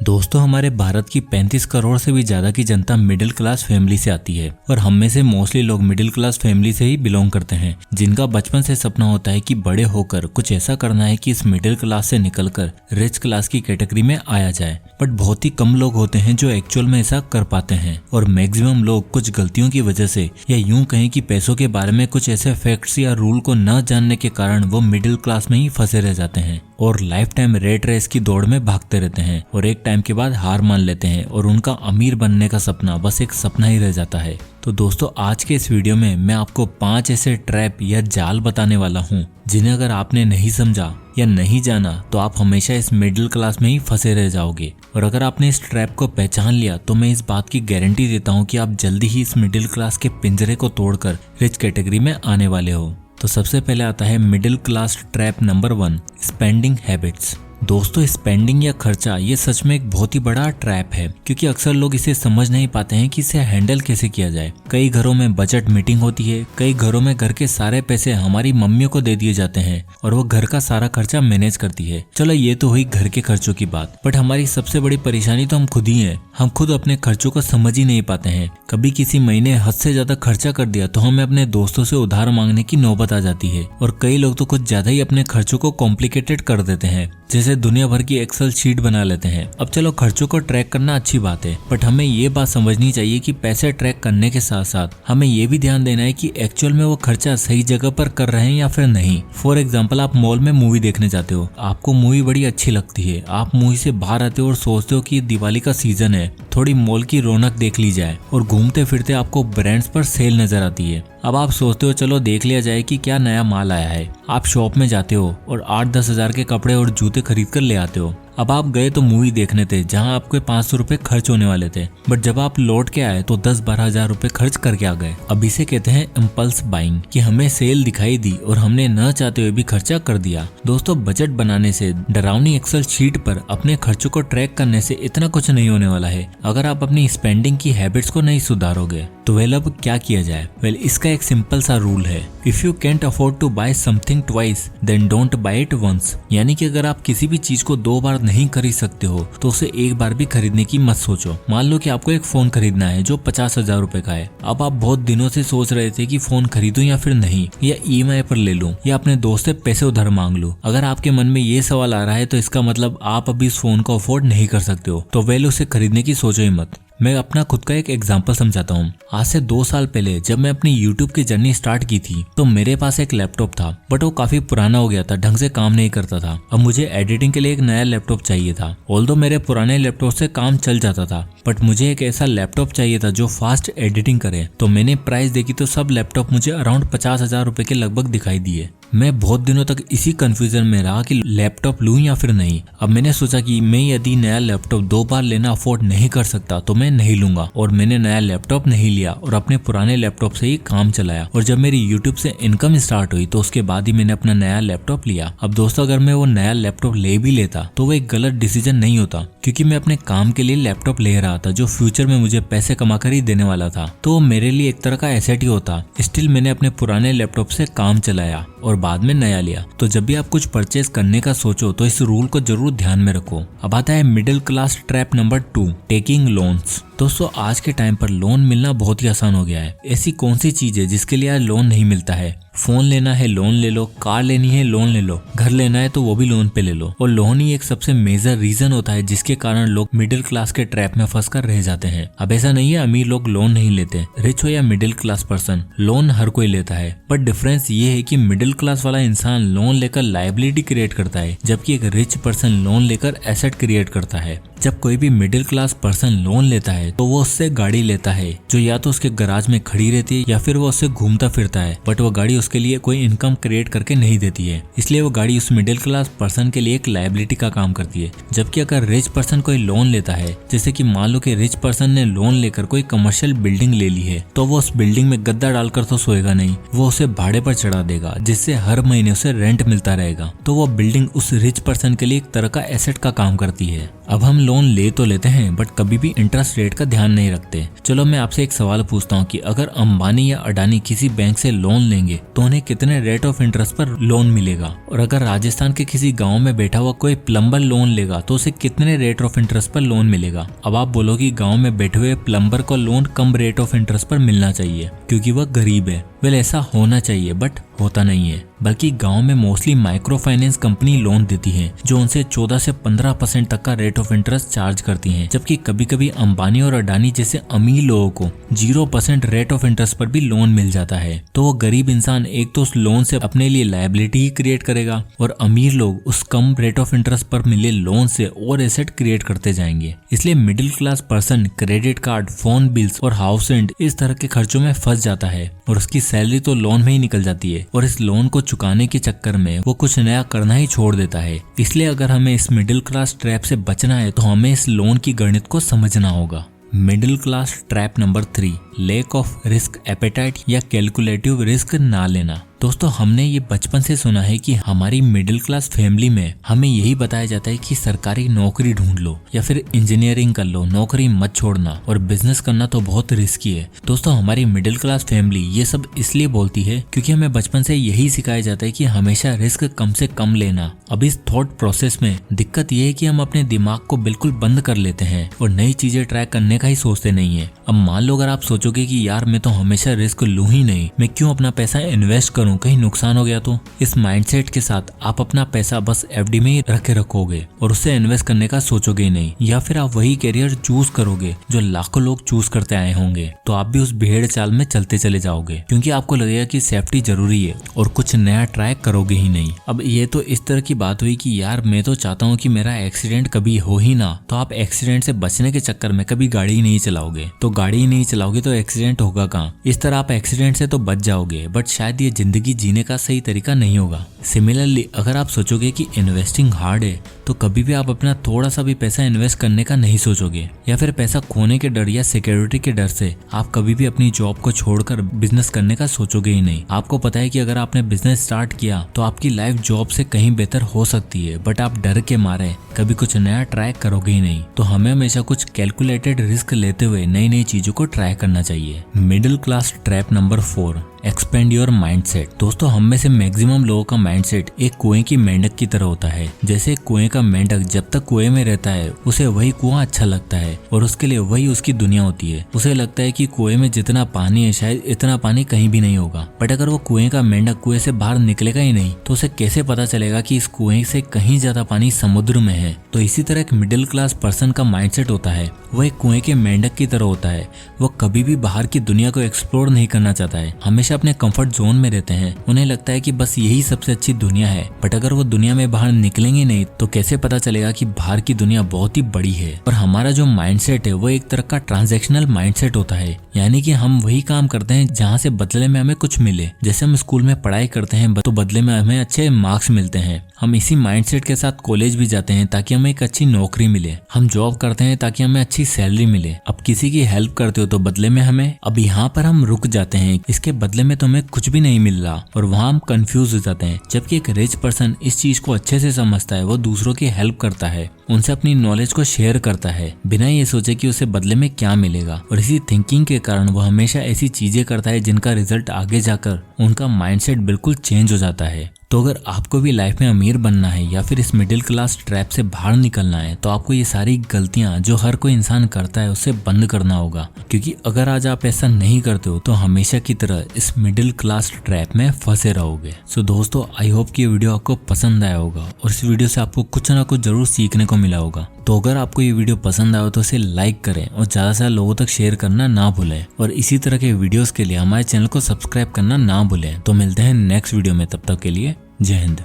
दोस्तों हमारे भारत की 35 करोड़ से भी ज्यादा की जनता मिडिल क्लास फैमिली से आती है और हम में से मोस्टली लोग मिडिल क्लास फैमिली से ही बिलोंग करते हैं, जिनका बचपन से सपना होता है कि बड़े होकर कुछ ऐसा करना है कि इस मिडिल क्लास से निकलकर रिच क्लास की कैटेगरी में आया जाए। बट बहुत ही कम लोग होते हैं जो एक्चुअल में ऐसा कर पाते हैं और मैक्सिमम लोग कुछ गलतियों की वजह से या यूं कहें कि पैसों के बारे में कुछ ऐसे फैक्ट्स या रूल को न जानने के कारण वो मिडिल क्लास में ही फंसे रह जाते हैं और लाइफ टाइम रेट रेस की दौड़ में भागते रहते हैं और एक टाइम के बाद हार मान लेते हैं और उनका अमीर बनने का सपना बस एक सपना ही रह जाता है। तो दोस्तों आज के इस वीडियो में मैं आपको 5 ऐसे ट्रैप या जाल बताने वाला हूँ जिन्हें अगर आपने नहीं समझा या नहीं जाना तो आप हमेशा इस मिडिल क्लास में ही फंसे रह जाओगे। और अगर आपने इस ट्रैप को पहचान लिया तो मैं इस बात की गारंटी देता हूँ कि आप जल्दी ही इस मिडिल क्लास के पिंजरे को तोड़कर रिच कैटेगरी में आने वाले हो। तो सबसे पहले आता है middle class trap number 1, spending habits. दोस्तों स्पेंडिंग या खर्चा ये सच में एक बहुत ही बड़ा ट्रैप है क्योंकि अक्सर लोग इसे समझ नहीं पाते हैं कि इसे हैंडल कैसे किया जाए। कई घरों में बजट मीटिंग होती है, कई घरों में घर के सारे पैसे हमारी मम्मियों को दे दिए जाते हैं और वो घर का सारा खर्चा मैनेज करती है। चलो ये तो हुई घर के खर्चों की बात, बट हमारी सबसे बड़ी परेशानी तो हम खुद ही है। हम खुद अपने खर्चों को समझ ही नहीं पाते हैं। कभी किसी महीने हद से ज्यादा खर्चा कर दिया तो हमें अपने दोस्तों से उधार मांगने की नौबत आ जाती है और कई लोग तो कुछ ज्यादा ही अपने खर्चों को कॉम्प्लिकेटेड कर देते हैं, जैसे दुनिया भर की एक्सेल शीट बना लेते हैं। अब चलो खर्चों को ट्रैक करना अच्छी बात है, बट हमें ये बात समझनी चाहिए कि पैसे ट्रैक करने के साथ साथ हमें ये भी ध्यान देना है कि एक्चुअल में वो खर्चा सही जगह पर कर रहे हैं या फिर नहीं। फॉर एग्जाम्पल आप मॉल में मूवी देखने जाते हो, आपको मूवी बड़ी अच्छी लगती है, आप मूवी से बाहर आते हो और सोचते हो कि दिवाली का सीजन है, थोड़ी मॉल की रौनक देख ली जाए, और घूमते फिरते आपको ब्रांड्स पर सेल नजर आती है। अब आप सोचते हो चलो देख लिया जाए कि क्या नया माल आया है। आप शॉप में जाते हो और 8-10 हजार के कपड़े और जूते खरीद कर ले आते हो। अब आप गए तो मूवी देखने थे जहां आपके 500 रुपए खर्च होने वाले थे, बट जब आप लौट के आए तो 10-12 हजार रुपए खर्च करके आ गए। अब इसे कहते हैं इम्पल्स बाइंग, कि हमें सेल दिखाई दी और हमने न चाहते हुए भी खर्चा कर दिया। दोस्तों बजट बनाने से, डरावनी एक्सेल शीट पर अपने खर्चों को ट्रैक करने से इतना कुछ नहीं होने वाला है अगर आप अपनी स्पेंडिंग की हैबिट्स को नहीं सुधारोगे। तो वेल अब क्या किया जाए? वेल इसका एक सिंपल सा रूल है, if you can't afford to buy something twice then don't buy it once. यानी कि अगर आप किसी भी चीज को 2 बार नहीं खरीद सकते हो तो उसे एक बार भी खरीदने की मत सोचो। मान लो कि आपको एक फोन खरीदना है जो 50,000 रुपए का है। अब आप बहुत दिनों से सोच रहे थे कि फोन खरीदूं या फिर नहीं, या EMI पर ले लूं या अपने दोस्त से पैसे उधार मांग लूं। अगर आपके मन में ये सवाल आ रहा है तो इसका मतलब आप अभी इस फोन को अफोर्ड नहीं कर सकते हो, तो वेल उसे खरीदने की सोचो ही मत। मैं अपना खुद का एक एग्जांपल समझाता हूँ। आज से 2 साल पहले जब मैं अपनी YouTube की जर्नी स्टार्ट की थी तो मेरे पास एक लैपटॉप था, बट वो काफी पुराना हो गया था, ढंग से काम नहीं करता था। अब मुझे एडिटिंग के लिए एक नया लैपटॉप चाहिए था। ऑल्दो मेरे पुराने लैपटॉप से काम चल जाता था, बट मुझे एक ऐसा लैपटॉप चाहिए था जो फास्ट एडिटिंग करे। तो मैंने प्राइस देखी तो सब लैपटॉप मुझे अराउंड 50,000 रुपए के लगभग दिखाई दिए। मैं बहुत दिनों तक इसी कंफ्यूजन में रहा कि लैपटॉप लूं या फिर नहीं। अब मैंने सोचा कि मैं यदि नया लैपटॉप 2 बार लेना अफोर्ड नहीं कर सकता तो मैं नहीं लूंगा, और मैंने नया लैपटॉप नहीं लिया और अपने पुराने लैपटॉप से ही काम चलाया। और जब मेरी YouTube से इनकम स्टार्ट हुई तो उसके बाद ही मैंने अपना नया लैपटॉप लिया। अब दोस्तों अगर मैं वो नया लैपटॉप ले भी लेता तो वो एक गलत डिसीजन नहीं होता, क्योंकि मैं अपने काम के लिए लैपटॉप ले रहा था जो फ्यूचर में मुझे पैसे कमा कर ही देने वाला था, तो वो मेरे लिए एक तरह का एसेट ही होता। स्टिल मैंने अपने पुराने लैपटॉप से काम चलाया और बाद में नया लिया। तो जब भी आप कुछ परचेज करने का सोचो तो इस रूल को जरूर ध्यान में रखो। अब आता है middle class trap number 2, taking loans. दोस्तों आज के टाइम पर लोन मिलना बहुत ही आसान हो गया है। ऐसी कौन सी चीज है जिसके लिए आज लोन नहीं मिलता है? फोन लेना है लोन ले लो, कार लेनी है लोन ले लो, घर लेना है तो वो भी लोन पे ले लो। और लोन ही एक सबसे मेजर रीजन होता है जिसके कारण लोग मिडिल क्लास के ट्रैप में फंस कर रह जाते हैं। अब ऐसा नहीं है अमीर लोग लोन नहीं लेते, रिच हो या मिडिल क्लास पर्सन, लोन हर कोई लेता है। बट डिफरेंस ये है कि मिडिल क्लास वाला इंसान लोन लेकर लायबिलिटी क्रिएट करता है, जबकि एक रिच पर्सन लोन लेकर एसेट क्रिएट करता है। जब कोई भी मिडिल क्लास पर्सन लोन लेता है तो वो उससे गाड़ी लेता है जो या तो उसके गराज में खड़ी रहती है या फिर वो उससे घूमता फिरता है, बट वो गाड़ी उसके लिए कोई इनकम क्रिएट करके नहीं देती है। इसलिए वो गाड़ी उस मिडिल क्लास पर्सन के लिए एक लायबिलिटी का काम करती है। जबकि अगर रिच पर्सन कोई लोन लेता है, जैसे कि मान लो कि रिच पर्सन ने लोन लेकर कोई कमर्शियल बिल्डिंग ले ली है, तो वो उस बिल्डिंग में गद्दा डालकर तो सोएगा नहीं, वो उसे भाड़े पर चढ़ा देगा जिससे हर महीने उसे रेंट मिलता रहेगा। तो वो बिल्डिंग उस रिच पर्सन के लिए एक तरह का एसेट का काम करती है। अब हम लोन ले तो लेते हैं बट कभी भी इंटरेस्ट रेट का ध्यान नहीं रखते। चलो मैं आपसे एक सवाल पूछता हूँ कि अगर अंबानी या अडानी किसी बैंक से लोन लेंगे तो उन्हें कितने रेट ऑफ इंटरेस्ट पर लोन मिलेगा, और अगर राजस्थान के किसी गाँव में बैठा हुआ कोई प्लम्बर लोन लेगा तो उसे कितने रेट ऑफ इंटरेस्ट पर लोन मिलेगा। अब आप बोलो कि गाँव में बैठे हुए प्लम्बर को loan come rate of interest पर मिलना चाहिए क्योंकि वह गरीब है। वेल ऐसा होना चाहिए बट होता नहीं है, बल्कि गांव में mostly micro finance company loan देती है जो उनसे 14 से 15% तक का रेट ऑफ इंटरेस्ट चार्ज करती हैं, जबकि कभी कभी अंबानी और अडानी जैसे अमीर लोगों को 0% रेट ऑफ इंटरेस्ट पर भी लोन मिल जाता है। तो वो गरीब इंसान एक तो उस लोन से अपने लिए लायबिलिटी ही क्रिएट करेगा और अमीर लोग उस कम रेट ऑफ इंटरेस्ट पर मिले लोन से और एसेट क्रिएट करते जाएंगे। इसलिए middle class person credit card, phone bills और हाउस रेंट इस तरह के खर्चों में फंस जाता है और उसकी सैलरी तो लोन में ही निकल जाती है और इस लोन को चुकाने के चक्कर में वो कुछ नया करना ही छोड़ देता है। इसलिए अगर हमें इस मिडिल क्लास ट्रैप से बचना है तो हमें इस लोन की गणित को समझना होगा। Middle class trap number 3, lack of risk appetite या कैलकुलेटिव रिस्क ना लेना। दोस्तों हमने ये बचपन से सुना है कि हमारी मिडिल क्लास फैमिली में हमें यही बताया जाता है कि सरकारी नौकरी ढूंढ लो या फिर इंजीनियरिंग कर लो, नौकरी मत छोड़ना, और बिजनेस करना तो बहुत रिस्की है। दोस्तों हमारी मिडिल क्लास फैमिली ये सब इसलिए बोलती है क्योंकि हमें बचपन से यही सिखाया जाता है कि हमेशा रिस्क कम से कम लेना। अब इस थॉट प्रोसेस में दिक्कत ये है कि हम अपने दिमाग को बिल्कुल बंद कर लेते हैं और नई चीजें ट्राई करने का ही सोचते नहीं है। अब मान लो अगर आप सोचोगे कि यार मैं तो हमेशा रिस्क लूं ही नहीं, मैं क्यों अपना पैसा इन्वेस्ट करूं, कहीं नुकसान हो गया तो। इस माइंडसेट के साथ आप अपना पैसा बस एफडी में ही रखोगे और उससे इन्वेस्ट करने का सोचोगे ही नहीं, या फिर आप वही करियर चूज करोगे जो लाखों लोग चूज करते आए होंगे, तो आप भी उस भेड़ चाल में चलते चले जाओगे क्योंकि आपको लगेगा कि सेफ्टी जरूरी है और कुछ नया ट्राई करोगे ही नहीं। अब ये तो इस तरह की बात हुई कि यार मैं तो चाहता हूँ कि मेरा एक्सीडेंट कभी हो ही ना, तो आप एक्सीडेंट से बचने के चक्कर में कभी गाड़ी ही नहीं चलाओगे, तो गाड़ी ही नहीं चलाओगे तो एक्सीडेंट होगा कहाँ। इस तरह आप एक्सीडेंट से तो बच जाओगे बट शायद ये जिंदगी जीने का सही तरीका नहीं होगा। सिमिलरली अगर आप सोचोगे कि इन्वेस्टिंग हार्ड है तो कभी भी आप अपना थोड़ा सा भी पैसा इन्वेस्ट करने का नहीं सोचोगे, या फिर पैसा खोने के डर या सिक्योरिटी के डर से आप कभी भी अपनी जॉब को छोड़कर बिजनेस करने का सोचोगे ही नहीं। आपको पता है कि अगर आपने बिजनेस स्टार्ट किया तो आपकी लाइफ जॉब से कहीं बेहतर हो सकती है, बट आप डर के मारे कभी कुछ नया ट्राई करोगे ही नहीं। तो हमें हमेशा कुछ कैलकुलेटेड रिस्क लेते हुए नई नई चीजों को ट्राई करना चाहिए। Middle class trap number 4, expand your mindset. दोस्तों हम में से मैक्सिमम लोगों का माइंडसेट एक कुएं की मेंढक की तरह होता है। जैसे कुएं का मेंढक जब तक कुएं में रहता है उसे वही कुआं अच्छा लगता है और उसके लिए वही उसकी दुनिया होती है। उसे लगता है कि कुएं में जितना पानी है शायद इतना पानी कहीं भी नहीं होगा, बट अगर वो कुएं का मेंढक कुएं से बाहर निकलेगा ही नहीं तो उसे कैसे पता चलेगा कि इस कुएं से कहीं ज्यादा पानी समुद्र में है। तो इसी तरह एक मिडिल क्लास पर्सन का माइंडसेट होता है, वो एक कुएं के मेंढक की तरह होता है। वो कभी भी बाहर की दुनिया को एक्सप्लोर नहीं करना चाहता है, हमेशा अपने कंफर्ट जोन में रहते हैं। उन्हें लगता है कि बस यही सबसे अच्छी दुनिया है, बट अगर वो दुनिया में बाहर निकलेंगे नहीं तो कैसे पता चलेगा कि बाहर की दुनिया बहुत ही बड़ी है। और हमारा जो माइंडसेट है वो एक तरह का ट्रांजैक्शनल माइंडसेट होता है, यानी कि हम वही काम करते हैं जहाँ से बदले में हमें कुछ मिले। जैसे हम स्कूल में पढ़ाई करते हैं तो बदले में हमें अच्छे मार्क्स मिलते हैं, हम इसी माइंडसेट के साथ कॉलेज भी जाते हैं ताकि हमें एक अच्छी नौकरी मिले, हम जॉब करते हैं ताकि हमें अच्छी सैलरी मिले। अब किसी की हेल्प करते हो तो बदले में हमें, अब यहाँ पर हम रुक जाते हैं, इसके बदले में तुम्हें कुछ भी नहीं मिल रहा और वहाँ हम कंफ्यूज हो जाते हैं। जबकि एक रिच पर्सन इस चीज को अच्छे से समझता है, वो दूसरों की हेल्प करता है, उनसे अपनी नॉलेज को शेयर करता है बिना ये सोचे कि उसे बदले में क्या मिलेगा। और इसी थिंकिंग के कारण वो हमेशा ऐसी चीजें करता है जिनका रिजल्ट आगे जाकर उनका माइंडसेट बिल्कुल चेंज हो जाता है। तो अगर आपको भी लाइफ में अमीर बनना है या फिर इस मिडिल क्लास ट्रैप से बाहर निकलना है तो आपको ये सारी गलतियां जो हर कोई इंसान करता है उससे बंद करना होगा, क्योंकि अगर आज आप ऐसा नहीं करते हो तो हमेशा की तरह इस मिडिल क्लास ट्रैप में फंसे रहोगे। सो दोस्तों आई होप कि ये वीडियो आपको पसंद आया होगा और इस वीडियो से आपको कुछ ना कुछ जरूर सीखने को मिला होगा। तो अगर आपको ये वीडियो पसंद आया तो इसे लाइक करें और ज्यादा से ज्यादा लोगों तक शेयर करना ना भूलें, और इसी तरह के वीडियोस के लिए हमारे चैनल को सब्सक्राइब करना ना भूलें। तो मिलते हैं नेक्स्ट वीडियो में, तब तक के लिए जय हिंद।